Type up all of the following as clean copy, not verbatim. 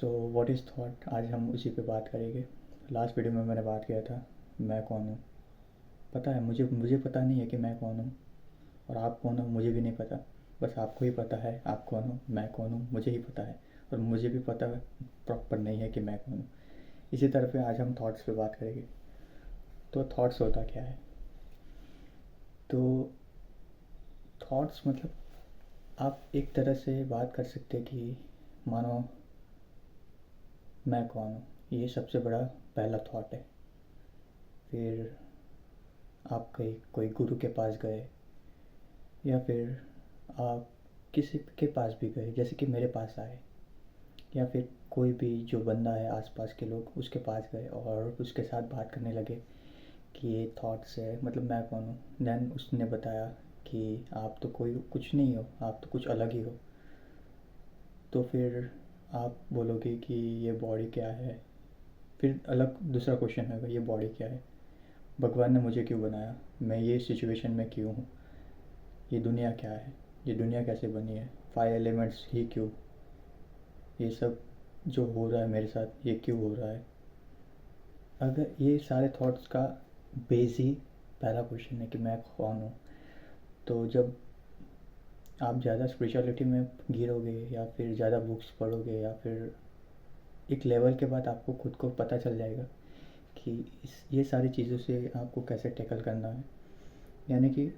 So what is thought, आज हम उसी पे बात करेंगे। लास्ट वीडियो में मैंने बात किया था मैं कौन हूँ। पता है मुझे पता नहीं है कि मैं कौन हूँ, और आप कौन हो मुझे भी नहीं पता। बस आपको ही पता है आप कौन हो, मैं कौन हूँ मुझे ही पता है। और मुझे भी पता प्रॉपर नहीं है कि मैं कौन हूँ। इसी तरह पे आज हम थॉट्स पे बात करेंगे। तो थॉट्स होता क्या है? तो थॉट्स मतलब आप एक तरह से बात कर सकते हैं कि मानो मैं कौन हूँ, ये सबसे बड़ा पहला थॉट है। फिर आप कहीं कोई गुरु के पास गए, या फिर आप किसी के पास भी गए, जैसे कि मेरे पास आए, या फिर कोई भी जो बंदा है आसपास के लोग उसके पास गए और उसके साथ बात करने लगे कि ये थॉट्स है, मतलब मैं कौन हूँ। देन उसने बताया कि आप तो कोई कुछ नहीं हो, आप तो कुछ अलग ही हो। तो फिर आप बोलोगे कि ये बॉडी क्या है। फिर अलग दूसरा क्वेश्चन होगा, ये बॉडी क्या है, भगवान ने मुझे क्यों बनाया, मैं ये सिचुएशन में क्यों हूँ, ये दुनिया क्या है, ये दुनिया कैसे बनी है, 5 एलिमेंट्स ही क्यों, ये सब जो हो रहा है मेरे साथ ये क्यों हो रहा है। अगर ये सारे थॉट्स का बेस ही पहला क्वेश्चन है कि मैं कौन हूँ। तो जब आप ज़्यादा स्पिरिचुअलिटी में गिरोगे, या फिर ज़्यादा बुक्स पढ़ोगे, या फिर एक लेवल के बाद आपको खुद को पता चल जाएगा कि ये सारी चीज़ों से आपको कैसे टैकल करना है। यानी कि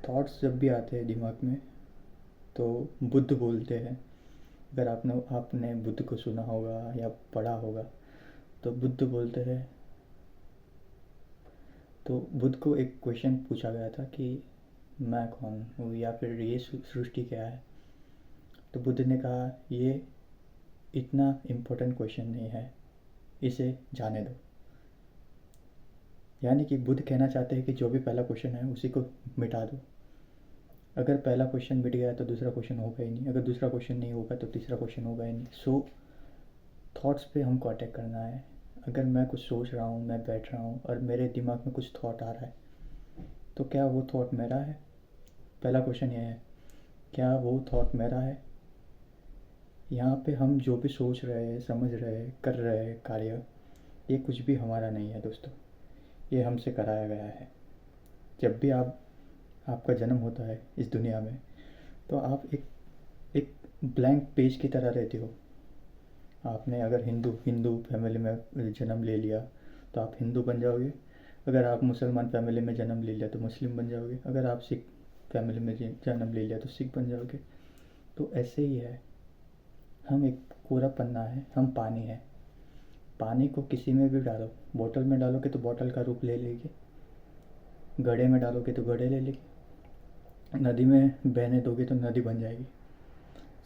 थॉट्स जब भी आते हैं दिमाग में, तो बुद्ध बोलते हैं, अगर आपने बुद्ध को सुना होगा या पढ़ा होगा, तो बुद्ध बोलते हैं। तो बुद्ध को एक क्वेश्चन पूछा गया था कि मैं कौन हूँ, या फिर ये सृष्टि क्या है। तो बुद्ध ने कहा ये इतना इम्पोर्टेंट क्वेश्चन नहीं है, इसे जाने दो। यानी कि बुद्ध कहना चाहते हैं कि जो भी पहला क्वेश्चन है उसी को मिटा दो। अगर पहला क्वेश्चन मिट गया तो दूसरा क्वेश्चन होगा ही नहीं, अगर दूसरा क्वेश्चन नहीं होगा तो तीसरा क्वेश्चन होगा ही नहीं। सो थॉट्स पे हमको अटैक करना है। अगर मैं कुछ सोच रहा हूँ, मैं बैठ रहा हूँ और मेरे दिमाग में कुछ थॉट आ रहा है, तो क्या वो थॉट मेरा है? पहला क्वेश्चन ये है, क्या वो थॉट मेरा है? यहाँ पे हम जो भी सोच रहे हैं, समझ रहे हैं, कर रहे हैं कार्य, ये कुछ भी हमारा नहीं है दोस्तों, ये हमसे कराया गया है। जब भी आपका जन्म होता है इस दुनिया में, तो आप एक ब्लैंक पेज की तरह रहते हो। आपने अगर हिंदू हिंदू फैमिली में जन्म ले लिया तो आप हिंदू बन जाओगे। अगर आप मुसलमान फैमिली में जन्म ले लिया तो मुस्लिम बन जाओगे। अगर आप सिख फैमिली में जन्म ले लिया तो सिख बन जाओगे। तो ऐसे ही है, हम एक पूरा पन्ना है, हम पानी है। पानी को किसी में भी डालो, बोतल में डालोगे तो बोतल का रूप ले लेगी, घड़े में डालोगे तो घड़े ले लेगी, नदी में बहने दोगे तो नदी बन जाएगी,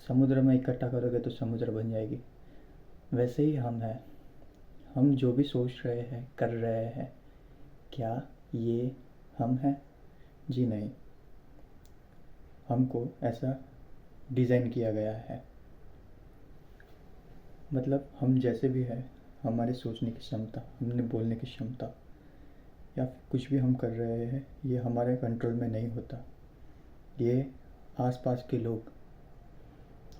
समुद्र में इकट्ठा करोगे तो समुद्र बन जाएगी। वैसे ही हम हैं। हम जो भी सोच रहे हैं, कर रहे हैं, क्या ये हम हैं? जी नहीं, हमको ऐसा डिज़ाइन किया गया है। मतलब हम जैसे भी हैं, हमारे सोचने की क्षमता, हमने बोलने की क्षमता, या कुछ भी हम कर रहे हैं, ये हमारे कंट्रोल में नहीं होता। ये आसपास के लोग,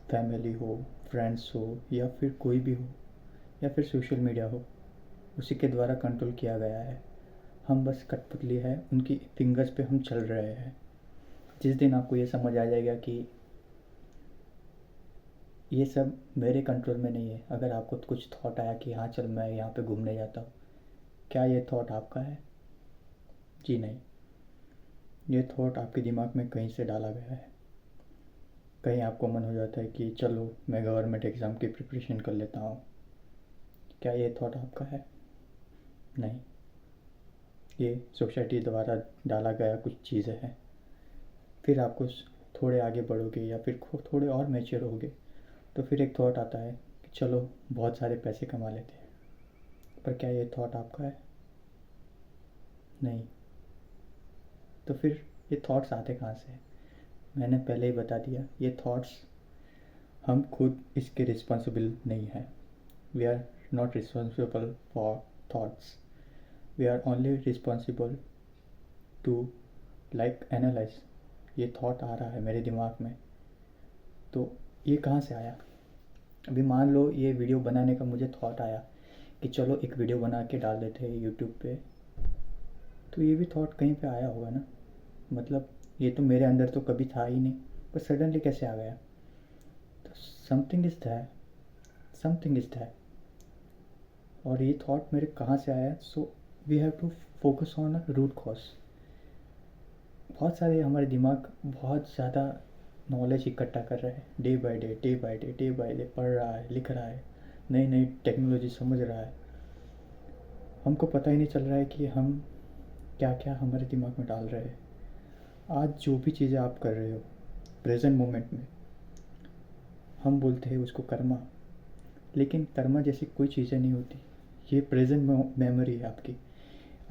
फैमिली हो, फ्रेंड्स हो, या फिर कोई भी हो, या फिर सोशल मीडिया हो, उसी के द्वारा कंट्रोल किया गया है। हम बस कठपुतली है, उनकी फिंगर्स पे हम चल रहे हैं। जिस दिन आपको ये समझ आ जाएगा कि ये सब मेरे कंट्रोल में नहीं है, अगर आपको कुछ थॉट आया कि हाँ चल मैं यहाँ पे घूमने जाता हूँ, क्या ये थॉट आपका है? जी नहीं, ये थॉट आपके दिमाग में कहीं से डाला गया है। कहीं आपको मन हो जाता है कि चलो मैं गवर्नमेंट एग्ज़ाम की प्रिपरेशन कर लेता हूँ, क्या ये थॉट आपका है? नहीं, ये सोसाइटी द्वारा डाला गया कुछ चीज़ें हैं। फिर आपको थोड़े आगे बढ़ोगे, या फिर थोड़े और मैच्योर होगे, तो फिर एक थॉट आता है कि चलो बहुत सारे पैसे कमा लेते हैं। पर क्या ये थॉट आपका है? नहीं। तो फिर ये थॉट्स आते कहाँ से हैं? मैंने पहले ही बता दिया, ये थॉट्स हम खुद इसके रिस्पॉन्सिबल नहीं हैं। We are not responsible for thoughts, we are only responsible to like analyse. ये थॉट आ रहा है मेरे दिमाग में, तो ये कहाँ से आया? अभी मान लो ये वीडियो बनाने का मुझे थॉट आया कि चलो एक वीडियो बना के डाल देते हैं यूट्यूब पे, तो ये भी थॉट कहीं पे आया होगा ना। मतलब ये तो मेरे अंदर तो कभी था ही नहीं, पर सडनली कैसे आ गया। तो समथिंग इज़ दैट और ये थॉट मेरे कहाँ से आया। So we have to focus on a root cause. बहुत सारे हमारे दिमाग बहुत ज़्यादा नॉलेज इकट्ठा कर रहा है, डे बाय डे पढ़ रहा है, लिख रहा है, नई नई टेक्नोलॉजी समझ रहा है। हमको पता ही नहीं चल रहा है कि हम क्या क्या हमारे दिमाग में डाल रहे हैं। आज जो भी चीज़ें आप कर रहे हो प्रेजेंट मोमेंट में, हम बोलते हैं उसको कर्मा, लेकिन कर्मा जैसी कोई चीज़ें नहीं होती। ये प्रेजेंट मेमोरी है आपकी।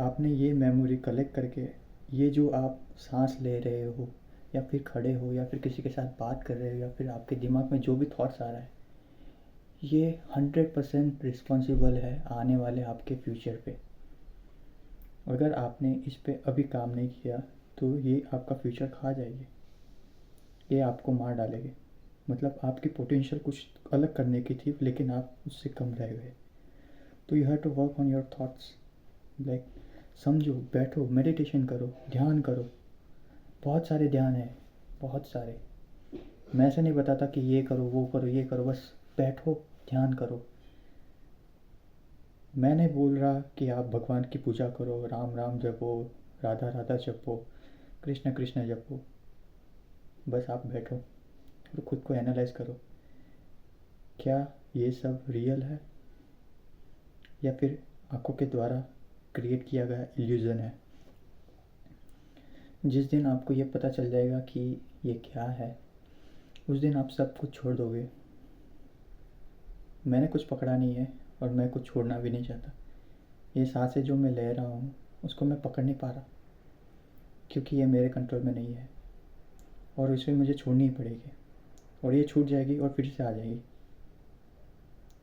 आपने ये मेमोरी कलेक्ट करके, ये जो आप सांस ले रहे हो या फिर खड़े हो या फिर किसी के साथ बात कर रहे हो या फिर आपके दिमाग में जो भी थॉट्स आ रहा है, ये 100% रिस्पॉन्सिबल है आने वाले आपके फ्यूचर पे। अगर आपने इस पे अभी काम नहीं किया तो ये आपका फ्यूचर खा जाएगी, ये आपको मार डालेगी। मतलब आपकी पोटेंशियल कुछ अलग करने की थी लेकिन आप उससे कम रह गए। तो you have to work on your thoughts. Like समझो, बैठो, मेडिटेशन करो, ध्यान करो। बहुत सारे ध्यान है, बहुत सारे। मैं ऐसे नहीं बताता कि ये करो वो करो ये करो, बस बैठो, ध्यान करो। मैं नहीं बोल रहा कि आप भगवान की पूजा करो, राम राम जपो, राधा राधा जपो, कृष्ण कृष्ण जपो। बस आप बैठो और खुद को एनालाइज करो, क्या ये सब रियल है या फिर आंखों के द्वारा क्रिएट किया गया इल्यूज़न है। जिस दिन आपको ये पता चल जाएगा कि ये क्या है, उस दिन आप सब कुछ छोड़ दोगे। मैंने कुछ पकड़ा नहीं है और मैं कुछ छोड़ना भी नहीं चाहता। ये सांसें जो मैं ले रहा हूँ उसको मैं पकड़ नहीं पा रहा, क्योंकि ये मेरे कंट्रोल में नहीं है और इसे मुझे छोड़नी ही पड़ेगी। और ये छूट जाएगी और फिर से आ जाएगी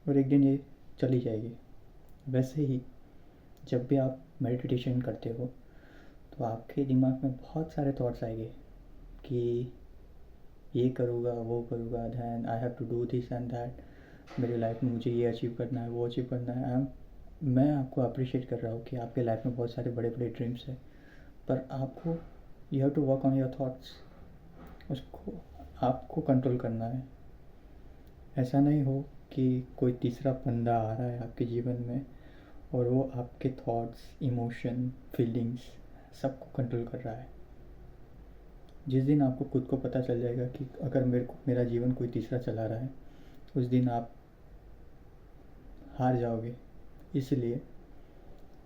और एक दिन ये चली जाएगी। वैसे ही जब भी आप मेडिटेशन करते हो तो आपके दिमाग में बहुत सारे थॉट्स आएंगे कि ये करूँगा वो करूँगा, then I have to do this and that, मेरी लाइफ में मुझे ये अचीव करना है वो अचीव करना है। मैं आपको अप्रिशिएट कर रहा हूँ कि आपके लाइफ में बहुत सारे बड़े बड़े ड्रीम्स हैं, पर आपको you have to work on your thoughts. उसको आपको कंट्रोल करना है। ऐसा नहीं हो कि कोई तीसरा बंदा आ रहा है आपके जीवन में और वो आपके थॉट्स, इमोशन, फीलिंग्स सबको कंट्रोल कर रहा है। जिस दिन आपको खुद को पता चल जाएगा कि अगर मेरा जीवन कोई तीसरा चला रहा है, उस दिन आप हार जाओगे। इसलिए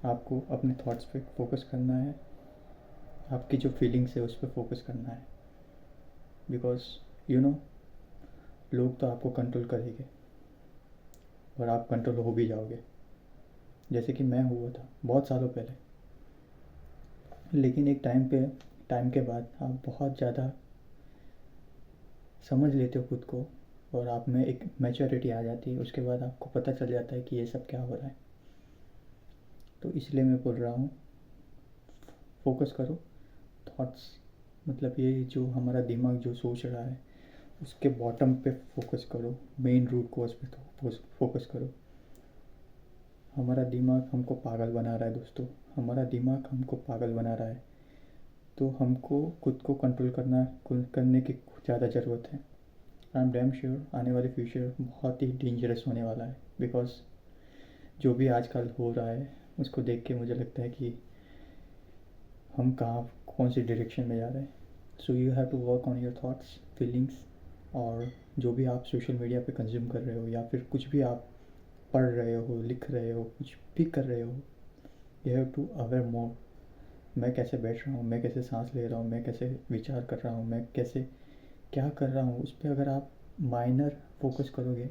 आपको अपने थॉट्स पे फोकस करना है, आपकी जो फीलिंग्स है उस पर फोकस करना है। बिकॉज यू नो लोग तो आपको कंट्रोल करेंगे और आप कंट्रोल हो भी जाओगे, जैसे कि मैं हुआ था बहुत सालों पहले। लेकिन एक टाइम के बाद आप बहुत ज़्यादा समझ लेते हो खुद को और आप में एक मैच्योरिटी आ जाती है। उसके बाद आपको पता चल जाता है कि ये सब क्या हो रहा है। तो इसलिए मैं बोल रहा हूँ, फोकस करो थॉट्स। मतलब ये जो हमारा दिमाग जो सोच रहा है उसके बॉटम पे फोकस करो, मेन रूट कॉज पे फोकस करो। हमारा दिमाग हमको पागल बना रहा है दोस्तों, हमारा दिमाग हमको पागल बना रहा है। तो हमको खुद को कंट्रोल करने की ज़्यादा ज़रूरत है। आई एम डैम श्योर आने वाले फ्यूचर बहुत ही डेंजरस होने वाला है। बिकॉज जो भी आजकल हो रहा है उसको देख के मुझे लगता है कि हम कौन सी डायरेक्शन में जा रहे हैं। So you have to work on your thoughts, feelings. और जो भी आप सोशल मीडिया पे कंज्यूम कर रहे हो या फिर कुछ भी आप पढ़ रहे हो, लिख रहे हो, कुछ भी कर रहे हो, यू हैव टू अवेयर मोर। मैं कैसे बैठ रहा हूँ, मैं कैसे सांस ले रहा हूँ, मैं कैसे विचार कर रहा हूँ, मैं कैसे क्या कर रहा हूँ, उस पर अगर आप माइनर फोकस करोगे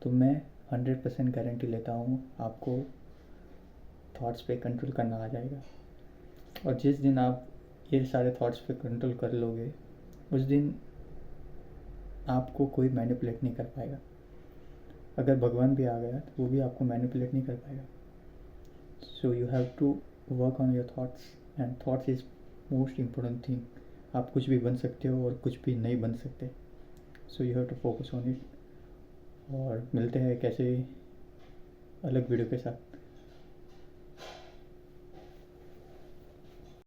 तो मैं 100% गारंटी लेता हूँ आपको थॉट्स पे कंट्रोल करना आ जाएगा। और जिस दिन आप ये सारे थॉट्स पे कंट्रोल कर लोगे, उस दिन आपको कोई मैनिपुलेट नहीं कर पाएगा। अगर भगवान भी आ गया तो वो भी आपको मैनिपुलेट नहीं कर पाएगा। So you have to work on your thoughts and thoughts is most important thing. आप कुछ भी बन सकते हो और कुछ भी नहीं बन सकते। So you have to focus on it. और मिलते हैं एक ऐसे अलग वीडियो के साथ।